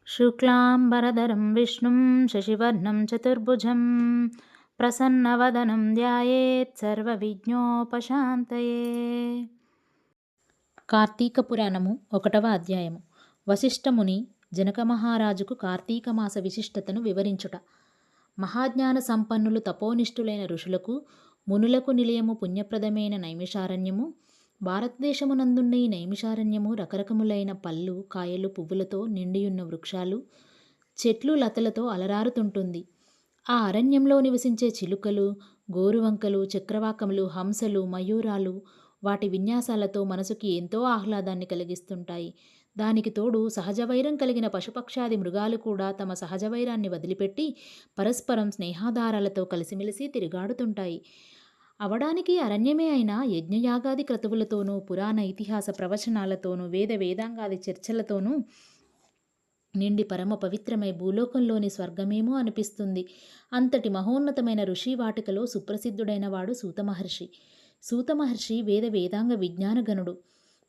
शुक्लाम्बरधरं विष्णुं शशिवर्णं चतुर्भुजं प्रसन्नवदनं ध्यायेत् సర్వవిఘ్నోపశాంతయే. కార్తీక పురాణము 1వ అధ్యాయము. వశిష్ఠముని జనక మహారాజుకు కార్తీక మాస విశిష్టతను వివరించుట. మహాజ్ఞాన సంపన్నులు తపోనిష్ఠులైన ఋషులకు మునులకు నిలయము పుణ్యప్రదమైన నైమిషారణ్యము. భారతదేశమునందున్న ఈ నైమిషారణ్యము రకరకములైన పళ్ళు, కాయలు, పువ్వులతో నిండియున్న వృక్షాలు, చెట్లు, లతలతో అలరారుతుంటుంది. ఆ అరణ్యంలో నివసించే చిలుకలు, గోరువంకలు, చక్రవాకములు, హంసలు, మయూరాలు వాటి విన్యాసాలతో మనసుకి ఎంతో ఆహ్లాదాన్ని కలిగిస్తుంటాయి. దానికి తోడు సహజ వైరం కలిగిన పశుపక్షాది మృగాలు కూడా తమ సహజ వైరాన్ని వదిలిపెట్టి పరస్పరం స్నేహాధారాలతో కలిసిమెలిసి తిరుగాడుతుంటాయి. అవడానికి అరణ్యమే అయినా యజ్ఞయాగాది క్రతువులతోనూ, పురాణ ఇతిహాస ప్రవచనాలతోనూ, వేదాంగాది చర్చలతోనూ నిండి పరమ పవిత్రమై భూలోకంలోని స్వర్గమేమో అనిపిస్తుంది. అంతటి మహోన్నతమైన ఋషి వాటికలో సుప్రసిద్ధుడైన వాడు సూతమహర్షి. సూతమహర్షి వేదాంగ విజ్ఞానగణుడు,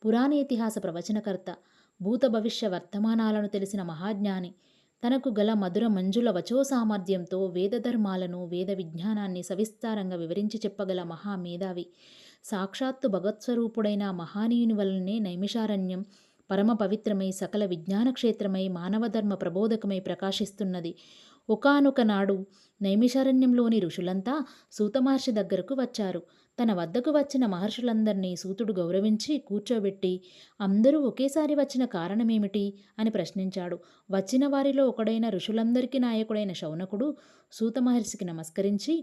పురాణేతిహాస ప్రవచనకర్త, భూత భవిష్య వర్తమానాలను తెలిసిన మహాజ్ఞాని. తనకు గల మధుర మంజుల వచో సామర్థ్యంతో వేదధర్మాలను, వేద విజ్ఞానాన్ని సవిస్తారంగా వివరించి చెప్పగల మహామేధావి. సాక్షాత్తు భగవత్స్వరూపుడైన మహానీయుని వలనే నైమిషారణ్యం పరమ పవిత్రమై సకల విజ్ఞాన క్షేత్రమై మానవధర్మ ప్రబోధకమై ప్రకాశిస్తున్నది. ఒకానొక నాడు నైమిషారణ్యంలోని ఋషులంతా సూతమహర్షి దగ్గరకు వచ్చారు. తన వద్దకు వచ్చిన మహర్షులందరినీ సూతుడు గౌరవించి కూర్చోబెట్టి, అందరూ ఒకేసారి వచ్చిన కారణమేమిటి అని ప్రశ్నించాడు. వచ్చిన వారిలో ఒకడైన ఋషులందరికీ నాయకుడైన శౌనకుడు సూతమహర్షికి నమస్కరించి,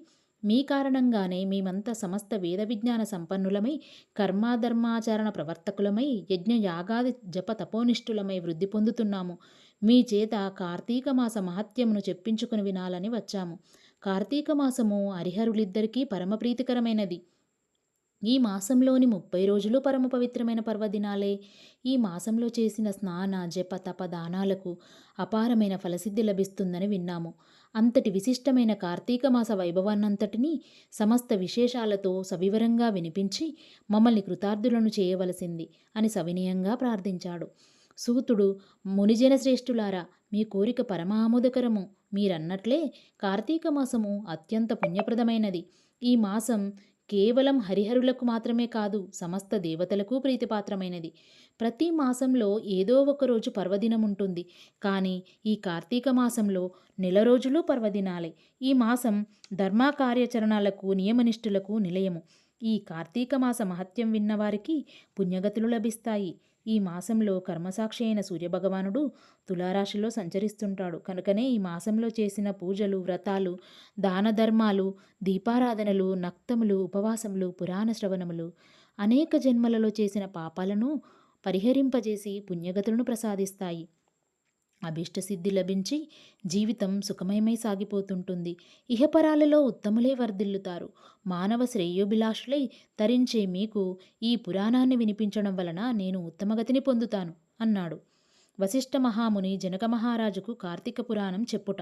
మీ కారణంగానే మేమంతా సమస్త వేద విజ్ఞాన సంపన్నులమై, కర్మాధర్మాచరణ ప్రవర్తకులమై, యజ్ఞ యాగాది జప తపోనిష్ఠులమై వృద్ధి పొందుతున్నాము. మీ చేత కార్తీక మాస మహత్యమును చెప్పించుకుని వినాలని వచ్చాము. కార్తీక మాసము హరిహరులిద్దరికీ పరమప్రీతికరమైనది. ఈ మాసంలోని 30 రోజులు పరమ పవిత్రమైన పర్వదినాలే. ఈ మాసంలో చేసిన స్నాన, జప, తప, దానాలకు అపారమైన ఫలసిద్ధి లభిస్తుందని విన్నాము. అంతటి విశిష్టమైన కార్తీక మాస వైభవాన్నంతటినీ సమస్త విశేషాలతో సవివరంగా వినిపించి మమ్మల్ని కృతార్థులను చేయవలసింది అని సవినయంగా ప్రార్థించాడు. సూతుడు, మునిజన శ్రేష్ఠులారా, మీ కోరిక పరమామోదకరము. మీరన్నట్లే కార్తీక మాసము అత్యంత పుణ్యప్రదమైనది. ఈ మాసం కేవలం హరిహరులకు మాత్రమే కాదు, సమస్త దేవతలకు ప్రీతిపాత్రమైనది. ప్రతి మాసంలో ఏదో ఒక రోజు పర్వదినం ఉంటుంది. కానీ ఈ కార్తీక మాసంలో నెల రోజులు పర్వదినాలే. ఈ మాసం ధర్మకార్యాచరణలకు, నియమనిష్ఠులకు నిలయము. ఈ కార్తీక మాస మహత్యం విన్నవారికి పుణ్యగతులు లభిస్తాయి. ఈ మాసంలో కర్మసాక్షి అయిన సూర్యభగవానుడు తులారాశిలో సంచరిస్తుంటాడు. కనుకనే ఈ మాసంలో చేసిన పూజలు, వ్రతాలు, దాన ధర్మాలు, దీపారాధనలు, నక్తములు, ఉపవాసములు, పురాణ శ్రవణములు అనేక జన్మలలో చేసిన పాపాలను పరిహరింపజేసి పుణ్యగతులను ప్రసాదిస్తాయి. అభీష్టసిద్ధి లభించి జీవితం సుఖమయమై సాగిపోతుంటుంది. ఇహపరాలలో ఉత్తములే వర్ధిల్లుతారు. మానవ శ్రేయోభిలాషులై తరించే మీకు ఈ పురాణాన్ని వినిపించడం వలన నేను ఉత్తమగతిని పొందుతాను అన్నాడు. వశిష్ఠ మహాముని జనక మహారాజుకు కార్తీక పురాణం చెప్పుట.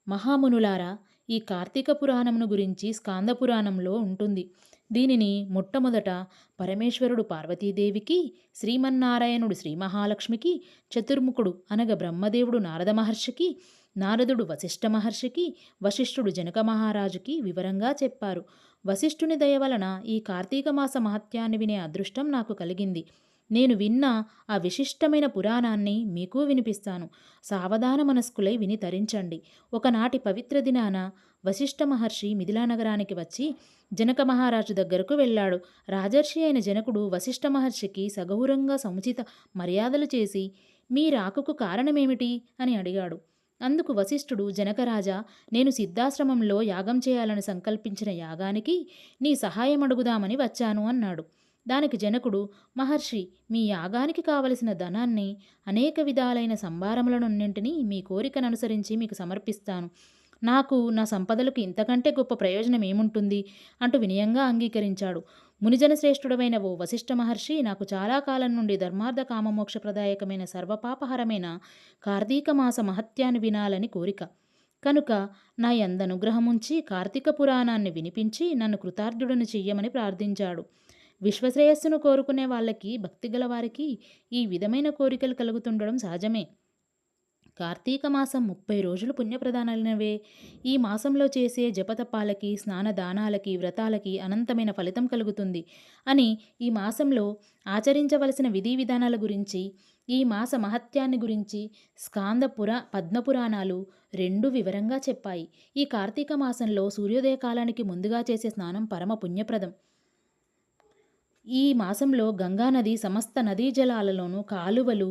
మహామునులారా, ఈ కార్తీక పురాణమును గురించి స్కాంద పురాణంలో ఉంటుంది. దీనిని మొట్టమొదట పరమేశ్వరుడు పార్వతీదేవికి, శ్రీమన్నారాయణుడు శ్రీ మహాలక్ష్మికి, చతుర్ముఖుడు అనగా బ్రహ్మదేవుడు నారద మహర్షికి, నారదుడు వశిష్ఠ మహర్షికి, వశిష్ఠుడు జనక మహారాజుకి వివరంగా చెప్పారు. వశిష్ఠుని దయ వలన ఈ కార్తీక మాస మహత్యాన్ని వినే అదృష్టం నాకు కలిగింది. నేను విన్న ఆ విశిష్టమైన పురాణాన్ని మీకు వినిపిస్తాను. సావధాన మనస్కులై విని తరించండి. ఒకనాటి పవిత్ర దినాన వశిష్ఠ మహర్షి మిథిలా నగరానికి వచ్చి జనక మహారాజు దగ్గరకు వెళ్ళాడు. రాజర్షి అయిన జనకుడు వశిష్ఠ మహర్షికి సగౌరవంగా సముచిత మర్యాదలు చేసి, మీ రాకకు కారణమేమిటి అని అడిగాడు. అందుకు వశిష్ఠుడు, జనకరాజా, నేను సిద్ధాశ్రమంలో యాగం చేయాలని సంకల్పించిన యాగానికి నీ సహాయం అడుగుదామని వచ్చాను అన్నాడు. దానికి జనకుడు, మహర్షి, మీ యాగానికి కావలసిన ధనాన్ని, అనేక విధాలైన సంభారములనన్నింటినీ మీ కోరికను అనుసరించి మీకు సమర్పిస్తాను. నాకు నా సంపదలకు ఇంతకంటే గొప్ప ప్రయోజనం ఏముంటుంది అంటూ వినయంగా అంగీకరించాడు. మునిజన శ్రేష్ఠుడమైన ఓ వశిష్ఠ మహర్షి, నాకు చాలా కాలం నుండి ధర్మార్థ కామమోక్షప్రదాయకమైన సర్వపాపహరమైన కార్తీక మాస మహత్యాన్ని వినాలని కోరిక. కనుక నా యందనుగ్రహముంచి కార్తీక పురాణాన్ని వినిపించి నన్ను కృతార్థుడను చెయ్యమని ప్రార్థించాడు. విశ్వశ్రేయస్సును కోరుకునే వాళ్ళకి, భక్తిగల వారికి ఈ విధమైన కోరికలు కలుగుతుండడం సహజమే. కార్తీక మాసం 30 రోజులు పుణ్యప్రదానమైనవే. ఈ మాసంలో చేసే జపతపాలకి, స్నానదానాలకి, వ్రతాలకి అనంతమైన ఫలితం కలుగుతుంది అని ఈ మాసంలో ఆచరించవలసిన విధి విధానాల గురించి, ఈ మాస మహత్యాన్ని గురించి పద్మపురాణాలు 2 వివరంగా చెప్పాయి. ఈ కార్తీక మాసంలో సూర్యోదయ కాలానికి ముందుగా చేసే స్నానం పరమ పుణ్యప్రదం. ఈ మాసంలో గంగానది సమస్త నదీ జలాలలోనూ, కాలువలు,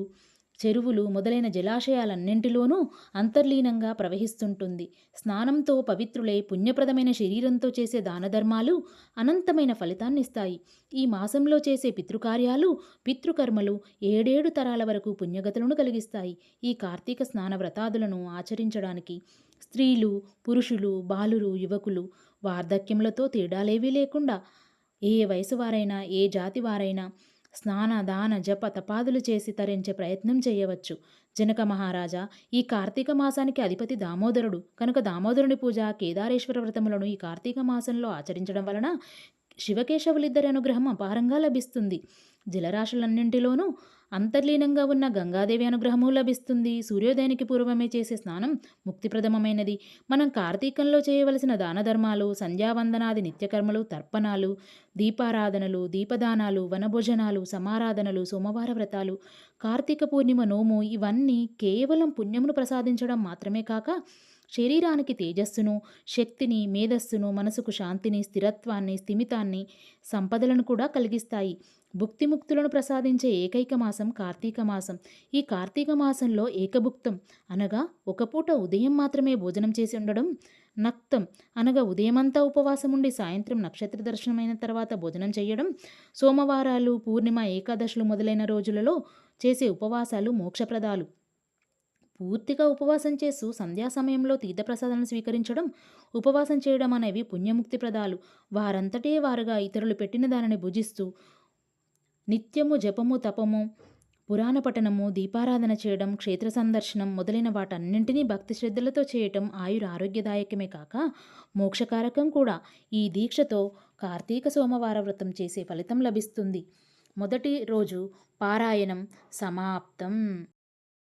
చెరువులు మొదలైన జలాశయాలన్నింటిలోనూ అంతర్లీనంగా ప్రవహిస్తుంటుంది. స్నానంతో పవిత్రులై పుణ్యప్రదమైన శరీరంతో చేసే దానధర్మాలు అనంతమైన ఫలితాన్నిస్తాయి. ఈ మాసంలో చేసే పితృకార్యాలు, పితృకర్మలు 7 తరాల వరకు పుణ్యగతులను కలిగిస్తాయి. ఈ కార్తీక స్నాన వ్రతాదులను ఆచరించడానికి స్త్రీలు, పురుషులు, బాలురు, యువకులు వార్ధక్యములతో తేడాలేవీ లేకుండా ఏ వయసు వారైనా, ఏ జాతి వారైనా స్నాన దాన జప తపాదులు చేసి తరించే ప్రయత్నం చేయవచ్చు. జనక మహారాజా, ఈ కార్తీక మాసానికి అధిపతి దామోదరుడు కనుక దామోదరుని పూజ, కేదారేశ్వర వ్రతములను ఈ కార్తీక మాసంలో ఆచరించడం వలన శివకేశవులిద్దరి అనుగ్రహం అపారంగా లభిస్తుంది. జలరాశులన్నింటిలోనూ అంతర్లీనంగా ఉన్న గంగాదేవి అనుగ్రహము లభిస్తుంది. సూర్యోదయానికి పూర్వమే చేసే స్నానం ముక్తిప్రదమైనది. మనం కార్తీకంలో చేయవలసిన దాన ధర్మాలు, సంధ్యావందనాది నిత్యకర్మలు, తర్పణాలు, దీపారాధనలు, దీపదానాలు, వనభోజనాలు, సమారాధనలు, సోమవార వ్రతాలు, కార్తీక పూర్ణిమ నోము ఇవన్నీ కేవలం పుణ్యమును ప్రసాదించడం మాత్రమే కాక శరీరానికి తేజస్సును, శక్తిని, మేధస్సును, మనసుకు శాంతిని, స్థిరత్వాన్ని, స్థిమితాన్ని, సంపదలను కూడా కలిగిస్తాయి. భుక్తిముక్తులను ప్రసాదించే ఏకైక మాసం కార్తీక మాసం. ఈ కార్తీక మాసంలో ఏకభుక్తం అనగా ఒక పూట ఉదయం మాత్రమే భోజనం చేసి ఉండడం, నక్తం అనగా ఉదయమంతా ఉపవాసం ఉండి సాయంత్రం నక్షత్ర దర్శనమైన తర్వాత భోజనం చేయడం, సోమవారాలు, పూర్ణిమ, ఏకాదశులు మొదలైన రోజులలో చేసే ఉపవాసాలు మోక్షప్రదాలు. పూర్తిగా ఉపవాసం చేస్తూ సంధ్యా సమయంలో తీర్థప్రసాదాలను స్వీకరించడం, ఉపవాసం చేయడం అనేవి పుణ్యముక్తి ప్రదాలు. వారంతటే వారుగా ఇతరులు పెట్టిన దానిని భుజిస్తూ నిత్యము జపము, తపము, పురాణ పఠనము, దీపారాధన చేయడం, క్షేత్ర సందర్శనం మొదలైన వాటన్నింటినీ భక్తి శ్రద్ధలతో చేయటం ఆరోగ్యదాయకమే కాక మోక్షకారకం కూడా. ఈ దీక్షతో కార్తీక సోమవార వ్రతం చేసే ఫలితం లభిస్తుంది. మొదటి రోజు పారాయణం సమాప్తం.